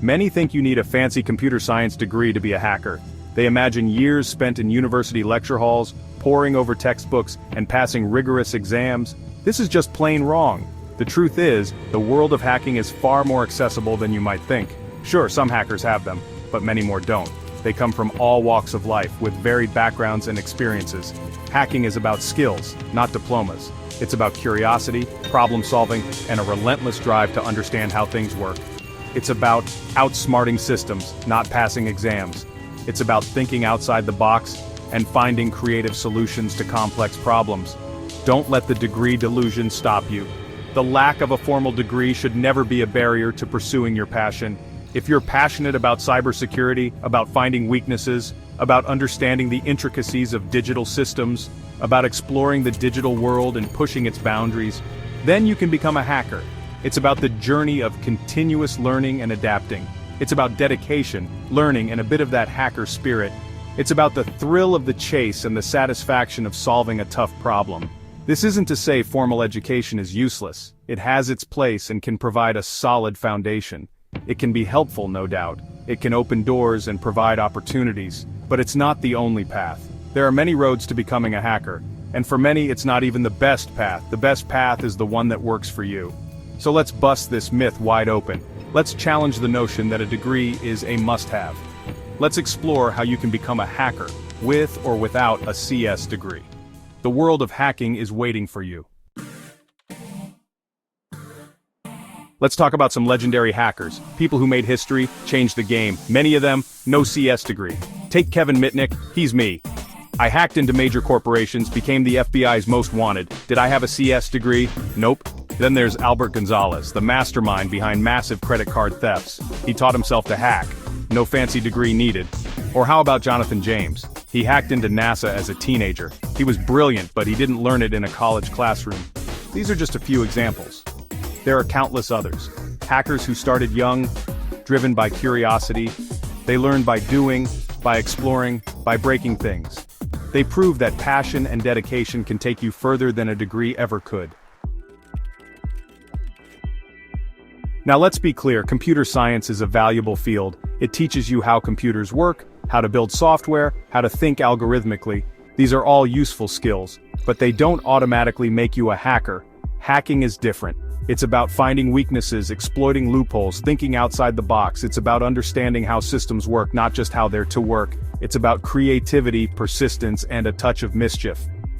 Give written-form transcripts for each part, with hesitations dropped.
Many think you need a fancy computer science degree to be a hacker. They imagine years spent in university lecture halls, poring over textbooks, and passing rigorous exams. This is just plain wrong. The truth is, the world of hacking is far more accessible than you might think. Sure, some hackers have them, but many more don't. They come from all walks of life, with varied backgrounds and experiences. Hacking is about skills, not diplomas. It's about curiosity, problem solving, and a relentless drive to understand how things work. It's about outsmarting systems, not passing exams. It's about thinking outside the box and finding creative solutions to complex problems. Don't let the degree delusion stop you. The lack of a formal degree should never be a barrier to pursuing your passion. If you're passionate about cybersecurity, about finding weaknesses, about understanding the intricacies of digital systems, about exploring the digital world and pushing its boundaries, then you can become a hacker. It's about the journey of continuous learning and adapting. It's about dedication, learning, and a bit of that hacker spirit. It's about the thrill of the chase and the satisfaction of solving a tough problem. This isn't to say formal education is useless. It has its place and can provide a solid foundation. It can be helpful, no doubt. It can open doors and provide opportunities, but it's not the only path. There are many roads to becoming a hacker, and for many it's not even the best path. The best path is the one that works for you. So let's bust this myth wide open. Let's challenge the notion that a degree is a must-have. Let's explore how you can become a hacker, with or without a CS degree. The world of hacking is waiting for you. Let's talk about some legendary hackers, people who made history, changed the game. Many of them, no CS degree. Take Kevin Mitnick, he's me. I hacked into major corporations, became the FBI's most wanted. Did I have a CS degree? Nope. Then there's Albert Gonzalez, the mastermind behind massive credit card thefts. He taught himself to hack. No fancy degree needed. Or how about Jonathan James? He hacked into NASA as a teenager. He was brilliant, but he didn't learn it in a college classroom. These are just a few examples. There are countless others. Hackers who started young, driven by curiosity. They learned by doing, by exploring, by breaking things. They prove that passion and dedication can take you further than a degree ever could. Now let's be clear, computer science is a valuable field. It teaches you how computers work, how to build software, how to think algorithmically. These are all useful skills, but they don't automatically make you a hacker. Hacking is different. It's about finding weaknesses, exploiting loopholes, thinking outside the box. It's about understanding how systems work, not just how they're to work. It's about creativity, persistence, and a touch of mischief.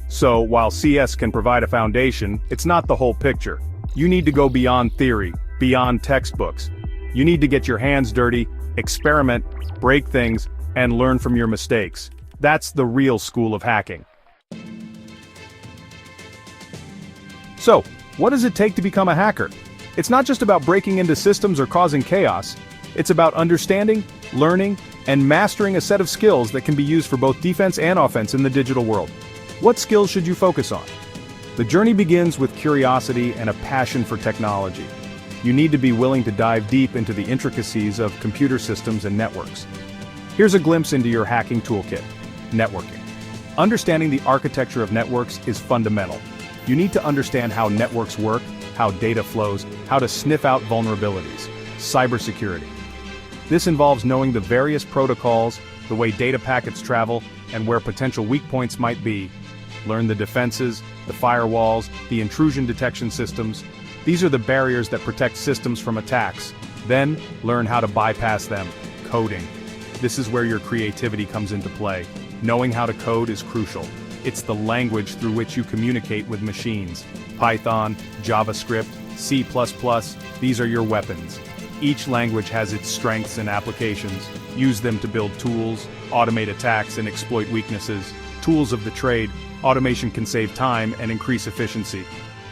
So, while CS can provide a foundation, it's not the whole picture. You need to go beyond theory, beyond textbooks. You need to get your hands dirty, experiment, break things, and learn from your mistakes. That's the real school of hacking. So, what does it take to become a hacker? It's not just about breaking into systems or causing chaos. It's about understanding, learning, and mastering a set of skills that can be used for both defense and offense in the digital world. What skills should you focus on? The journey begins with curiosity and a passion for technology. You need to be willing to dive deep into the intricacies of computer systems and networks. Here's a glimpse into your hacking toolkit: networking. Understanding the architecture of networks is fundamental. You need to understand how networks work, how data flows, how to sniff out vulnerabilities. Cybersecurity. This involves knowing the various protocols, the way data packets travel, and where potential weak points might be. Learn the defenses, the firewalls, the intrusion detection systems. These are the barriers that protect systems from attacks. Then, learn how to bypass them. Coding. This is where your creativity comes into play. Knowing how to code is crucial. It's the language through which you communicate with machines. Python, JavaScript, C++, these are your weapons. Each language has its strengths and applications. Use them to build tools, automate attacks, and exploit weaknesses. Tools of the trade. Automation can save time and increase efficiency.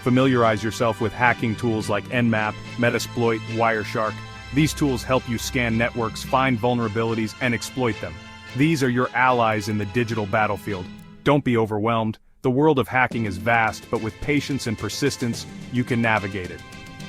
Familiarize yourself with hacking tools like Nmap, Metasploit, Wireshark. These tools help you scan networks, find vulnerabilities, and exploit them. These are your allies in the digital battlefield. Don't be overwhelmed. The world of hacking is vast, but with patience and persistence, you can navigate it.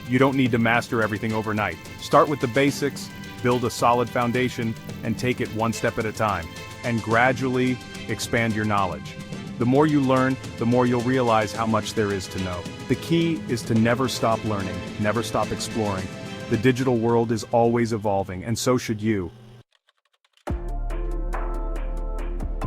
You don't need to master everything overnight. Start with the basics, build a solid foundation, and take it one step at a time. And gradually expand your knowledge. The more you learn, the more you'll realize how much there is to know. The key is to never stop learning, never stop exploring. The digital world is always evolving, and so should you.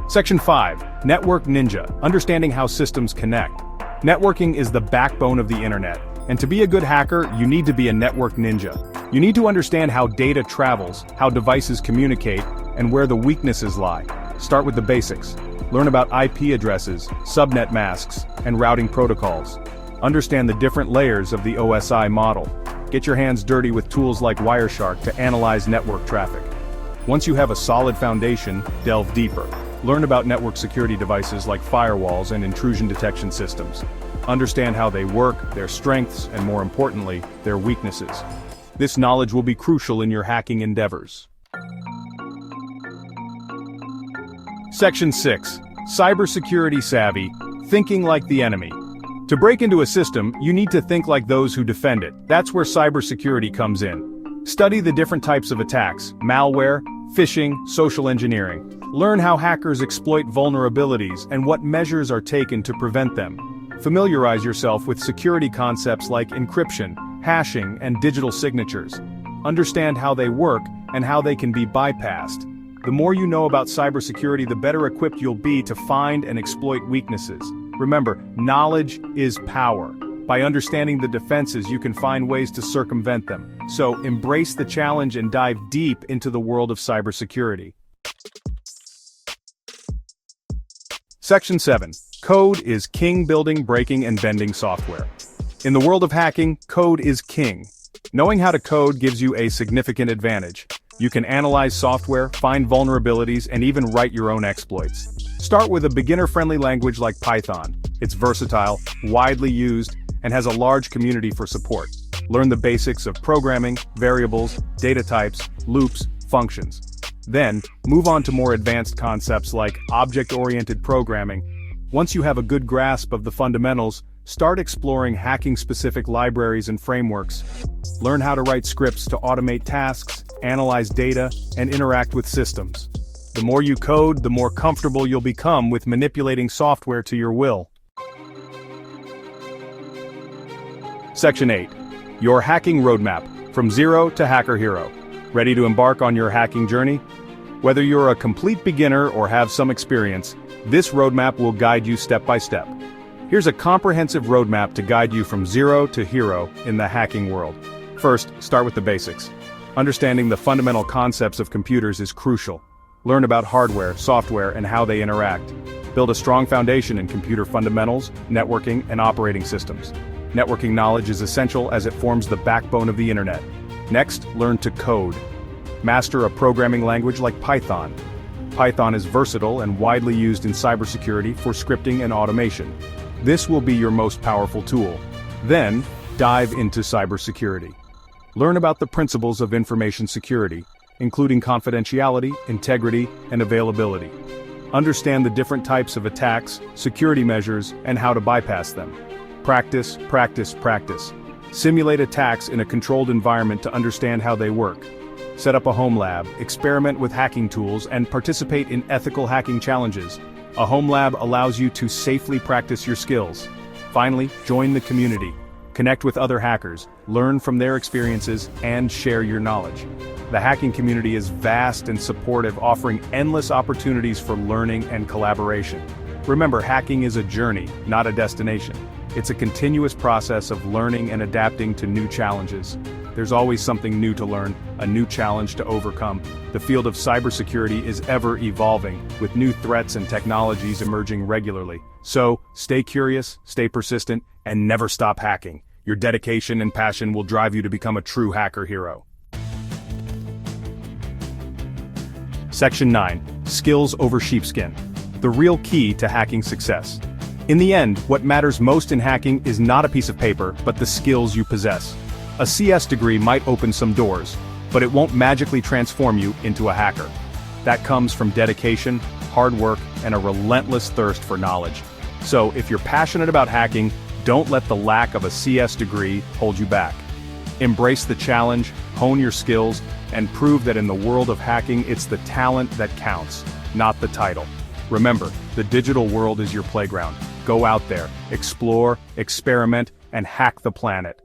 Section 5. Network Ninja, understanding how systems connect. Networking is the backbone of the internet, and to be a good hacker, you need to be a network ninja. You need to understand how data travels, how devices communicate, and where the weaknesses lie. Start with the basics. Learn about IP addresses, subnet masks, and routing protocols. Understand the different layers of the OSI model. Get your hands dirty with tools like Wireshark to analyze network traffic. Once you have a solid foundation, delve deeper. Learn about network security devices like firewalls and intrusion detection systems. Understand how they work, their strengths, and more importantly, their weaknesses. This knowledge will be crucial in your hacking endeavors. Section 6. Cybersecurity savvy, thinking like the enemy. To break into a system, you need to think like those who defend it. That's where cybersecurity comes in. Study the different types of attacks: malware, phishing, social engineering. Learn how hackers exploit vulnerabilities and what measures are taken to prevent them. Familiarize yourself with security concepts like encryption, hashing, and digital signatures. Understand how they work and how they can be bypassed. The more you know about cybersecurity, the better equipped you'll be to find and exploit weaknesses. Remember, knowledge is power. By understanding the defenses, you can find ways to circumvent them. So, embrace the challenge and dive deep into the world of cybersecurity. Section 7. Code is king. Building, breaking, and bending software. In the world of hacking, code is king. Knowing how to code gives you a significant advantage. You can analyze software, find vulnerabilities, and even write your own exploits. Start with a beginner-friendly language like Python. It's versatile, widely used, and has a large community for support. Learn the basics of programming, variables, data types, loops, functions. Then, move on to more advanced concepts like object-oriented programming. Once you have a good grasp of the fundamentals, start exploring hacking-specific libraries and frameworks. Learn how to write scripts to automate tasks, analyze data, and interact with systems. The more you code, the more comfortable you'll become with manipulating software to your will. Section 8. Your hacking roadmap, from zero to hacker hero. Ready to embark on your hacking journey? Whether you're a complete beginner or have some experience, this roadmap will guide you step by step. Here's a comprehensive roadmap to guide you from zero to hero in the hacking world. First, start with the basics. Understanding the fundamental concepts of computers is crucial. Learn about hardware, software, and how they interact. Build a strong foundation in computer fundamentals, networking, and operating systems. Networking knowledge is essential as it forms the backbone of the internet. Next, learn to code. Master a programming language like Python. Python is versatile and widely used in cybersecurity for scripting and automation. This will be your most powerful tool. Then, dive into cybersecurity. Learn about the principles of information security, including confidentiality, integrity, and availability. Understand the different types of attacks, security measures, and how to bypass them. Practice, practice, practice. Simulate attacks in a controlled environment to understand how they work. Set up a home lab, experiment with hacking tools, and participate in ethical hacking challenges. A home lab allows you to safely practice your skills. Finally, join the community. Connect with other hackers, learn from their experiences, and share your knowledge. The hacking community is vast and supportive, offering endless opportunities for learning and collaboration. Remember, hacking is a journey, not a destination. It's a continuous process of learning and adapting to new challenges. There's always something new to learn, a new challenge to overcome. The field of cybersecurity is ever evolving, with new threats and technologies emerging regularly. So, stay curious, stay persistent, and never stop hacking. Your dedication and passion will drive you to become a true hacker hero. Section 9. Skills over sheepskin. The real key to hacking success. In the end, what matters most in hacking is not a piece of paper, but the skills you possess. A CS degree might open some doors, but it won't magically transform you into a hacker. That comes from dedication, hard work, and a relentless thirst for knowledge. So, if you're passionate about hacking, don't let the lack of a CS degree hold you back. Embrace the challenge, hone your skills, and prove that in the world of hacking, it's the talent that counts, not the title. Remember, the digital world is your playground. Go out there, explore, experiment, and hack the planet.